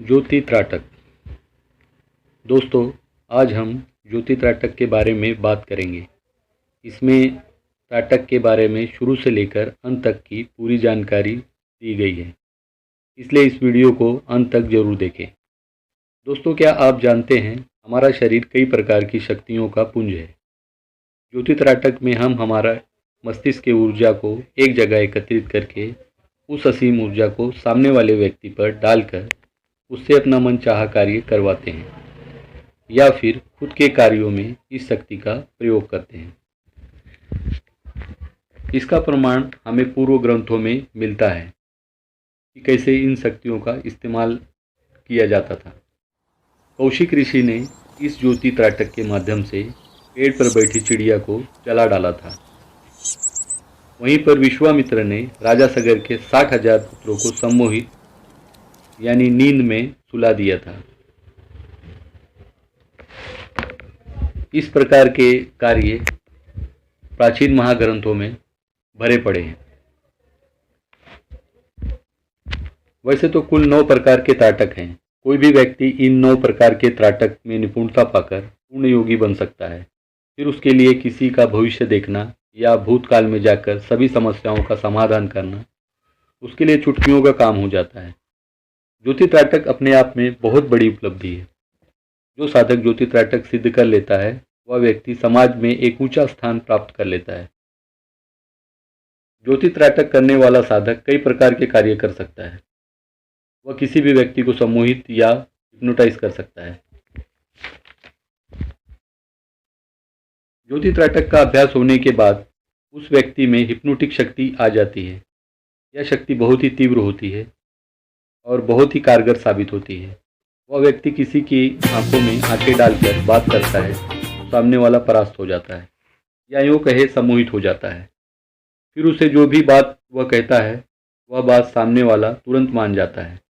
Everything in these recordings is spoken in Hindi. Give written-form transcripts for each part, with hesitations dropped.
ज्योति त्राटक। दोस्तों, आज हम ज्योति त्राटक के बारे में बात करेंगे। इसमें त्राटक के बारे में शुरू से लेकर अंत तक की पूरी जानकारी दी गई है, इसलिए इस वीडियो को अंत तक जरूर देखें। दोस्तों, क्या आप जानते हैं हमारा शरीर कई प्रकार की शक्तियों का पुंज है। ज्योति त्राटक में हम हमारा मस्तिष्क की ऊर्जा को एक जगह एकत्रित करके उस असीम ऊर्जा को सामने वाले व्यक्ति पर डालकर उससे अपना मनचाहा कार्य करवाते हैं या फिर खुद के कार्यों में इस शक्ति का प्रयोग करते हैं। इसका प्रमाण हमें पूर्व ग्रंथों में मिलता है कि कैसे इन शक्तियों का इस्तेमाल किया जाता था। कौशिक ऋषि ने इस ज्योति त्राटक के माध्यम से पेड़ पर बैठी चिड़िया को जला डाला था। वहीं पर विश्वामित्र ने राजा सगर के 60,000 पुत्रों को सम्मोहित यानी नींद में सुला दिया था। इस प्रकार के कार्य प्राचीन महाग्रंथों में भरे पड़े हैं। वैसे तो कुल 9 प्रकार के त्राटक हैं। कोई भी व्यक्ति इन 9 प्रकार के त्राटक में निपुणता पाकर पूर्ण योगी बन सकता है। फिर उसके लिए किसी का भविष्य देखना या भूतकाल में जाकर सभी समस्याओं का समाधान करना उसके लिए चुटकियों का काम हो जाता है। ज्योति त्राटक अपने आप में बहुत बड़ी उपलब्धि है। जो साधक ज्योति त्राटक सिद्ध कर लेता है वह व्यक्ति समाज में एक ऊंचा स्थान प्राप्त कर लेता है। ज्योति त्राटक करने वाला साधक कई प्रकार के कार्य कर सकता है। वह किसी भी व्यक्ति को सम्मोहित या हिप्नोटाइज कर सकता है। ज्योति त्राटक का अभ्यास होने के बाद उस व्यक्ति में हिप्नोटिक शक्ति आ जाती है। यह शक्ति बहुत ही तीव्र होती है और बहुत ही कारगर साबित होती है। वह व्यक्ति किसी की आंखों में आंखें डालकर बात करता है तो सामने वाला परास्त हो जाता है या यूँ कहे सम्मोहित हो जाता है। फिर उसे जो भी बात वह कहता है वह बात सामने वाला तुरंत मान जाता है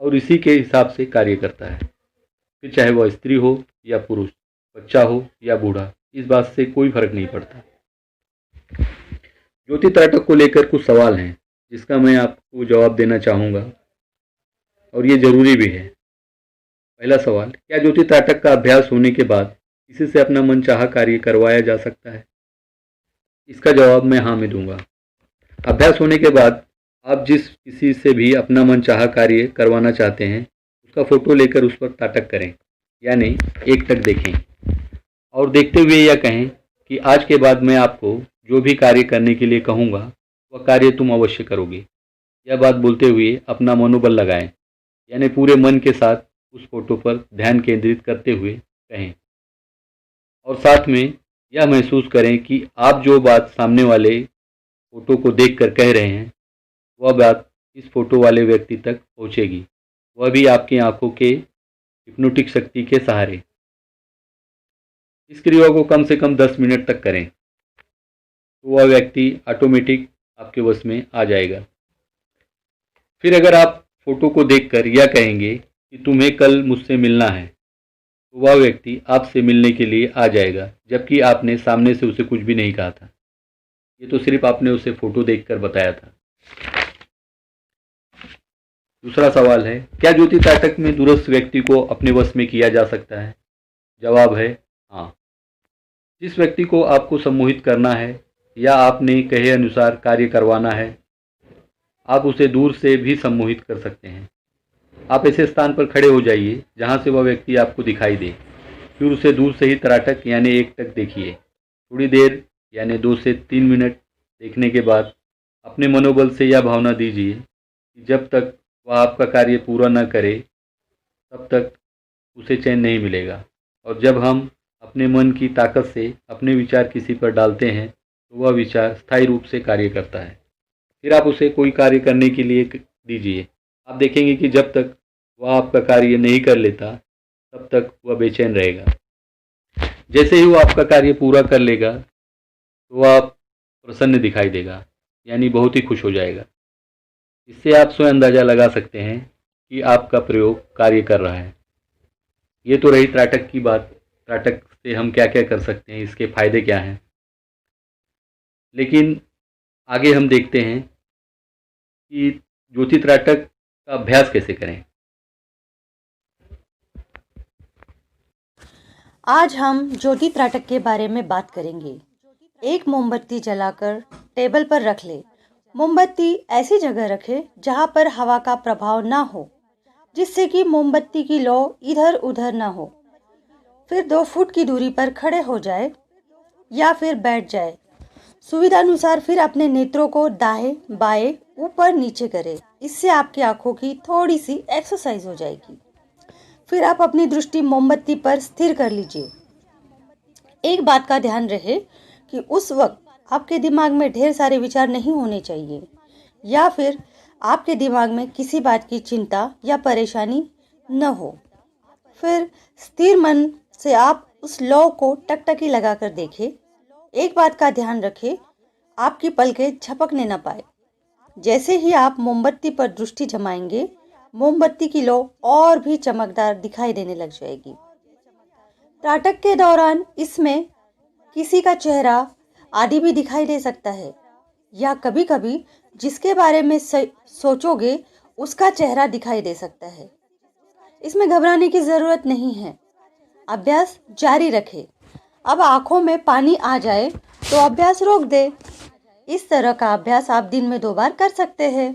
और इसी के हिसाब से कार्य करता है। फिर चाहे वह स्त्री हो या पुरुष, बच्चा हो या बूढ़ा, इस बात से कोई फर्क नहीं पड़ता। ज्योति त्राटक को लेकर कुछ सवाल हैं जिसका मैं आपको जवाब देना चाहूँगा और ये जरूरी भी है। पहला सवाल, क्या ज्योति त्राटक का अभ्यास होने के बाद किसी से अपना मनचाहा कार्य करवाया जा सकता है? इसका जवाब मैं हाँ में दूंगा। अभ्यास होने के बाद आप जिस किसी से भी अपना मनचाहा कार्य करवाना चाहते हैं उसका फोटो लेकर उस पर त्राटक करें, यानी एकटक देखें और देखते हुए यह कहें कि आज के बाद मैं आपको जो भी कार्य करने के लिए कहूँगा वह कार्य तुम अवश्य करोगे। यह बात बोलते हुए अपना मनोबल लगाएं, यानी पूरे मन के साथ उस फोटो पर ध्यान केंद्रित करते हुए कहें और साथ में यह महसूस करें कि आप जो बात सामने वाले फोटो को देखकर कह रहे हैं वह बात इस फोटो वाले व्यक्ति तक पहुंचेगी, वह भी आपकी आंखों के हिप्नोटिक शक्ति के सहारे। इस क्रिया को कम से कम 10 मिनट तक करें तो वह व्यक्ति ऑटोमेटिक आपके वश में आ जाएगा। फिर अगर आप फोटो को देखकर यह कहेंगे कि तुम्हें कल मुझसे मिलना है तो वह व्यक्ति आपसे मिलने के लिए आ जाएगा, जबकि आपने सामने से उसे कुछ भी नहीं कहा था। ये तो सिर्फ आपने उसे फोटो देखकर बताया था। दूसरा सवाल है, क्या ज्योति त्राटक में दूरस्थ व्यक्ति को अपने वश में किया जा सकता है? जवाब है हाँ। जिस व्यक्ति को आपको सम्मोहित करना है या आपने कहे अनुसार कार्य करवाना है, आप उसे दूर से भी सम्मोहित कर सकते हैं। आप ऐसे स्थान पर खड़े हो जाइए जहां से वह व्यक्ति आपको दिखाई दे। फिर उसे दूर से ही त्राटक यानी एकटक देखिए। थोड़ी देर यानी 2 से 3 मिनट देखने के बाद अपने मनोबल से यह भावना दीजिए कि जब तक वह आपका कार्य पूरा न करे तब तक उसे चैन नहीं मिलेगा। और जब हम अपने मन की ताकत से अपने विचार किसी पर डालते हैं तो वह विचार स्थायी रूप से कार्य करता है। फिर आप उसे कोई कार्य करने के लिए दीजिए। आप देखेंगे कि जब तक वह आपका कार्य नहीं कर लेता तब तक वह बेचैन रहेगा। जैसे ही वो आपका कार्य पूरा कर लेगा तो वह प्रसन्न दिखाई देगा, यानी बहुत ही खुश हो जाएगा। इससे आप स्वयं अंदाजा लगा सकते हैं कि आपका प्रयोग कार्य कर रहा है। ये तो रही त्राटक की बात। त्राटक से हम क्या क्या कर सकते हैं, इसके फायदे क्या हैं। लेकिन आगे हम देखते हैं कि ज्योति त्राटक का अभ्यास कैसे करें। आज हम ज्योति त्राटक के बारे में बात करेंगे। एक मोमबत्ती जलाकर टेबल पर रख ले। मोमबत्ती ऐसी जगह रखे जहां पर हवा का प्रभाव ना हो, जिससे कि मोमबत्ती की लौ इधर उधर ना हो। फिर 2 फुट की दूरी पर खड़े हो जाए या फिर बैठ जाए। सुविधा अनुसार फिर अपने नेत्रों को दाएं बाएं ऊपर नीचे करें। इससे आपकी आंखों की थोड़ी सी एक्सरसाइज हो जाएगी। फिर आप अपनी दृष्टि मोमबत्ती पर स्थिर कर लीजिए। एक बात का ध्यान रहे कि उस वक्त आपके दिमाग में ढेर सारे विचार नहीं होने चाहिए, या फिर आपके दिमाग में किसी बात की चिंता या परेशानी न हो। फिर स्थिर मन से आप उस लौ को टकटकी लगाकर देखें। एक बात का ध्यान रखें, आपकी पलकें झपकने न पाए। जैसे ही आप मोमबत्ती पर दृष्टि जमाएंगे, मोमबत्ती की लौ और भी चमकदार दिखाई देने लग जाएगी। त्राटक के दौरान इसमें किसी का चेहरा आदि भी दिखाई दे सकता है, या कभी कभी जिसके बारे में सोचोगे उसका चेहरा दिखाई दे सकता है। इसमें घबराने की जरूरत नहीं है। अभ्यास जारी रखें। अब आंखों में पानी आ जाए तो अभ्यास रोक दे। इस तरह का अभ्यास आप दिन में 2 बार कर सकते हैं।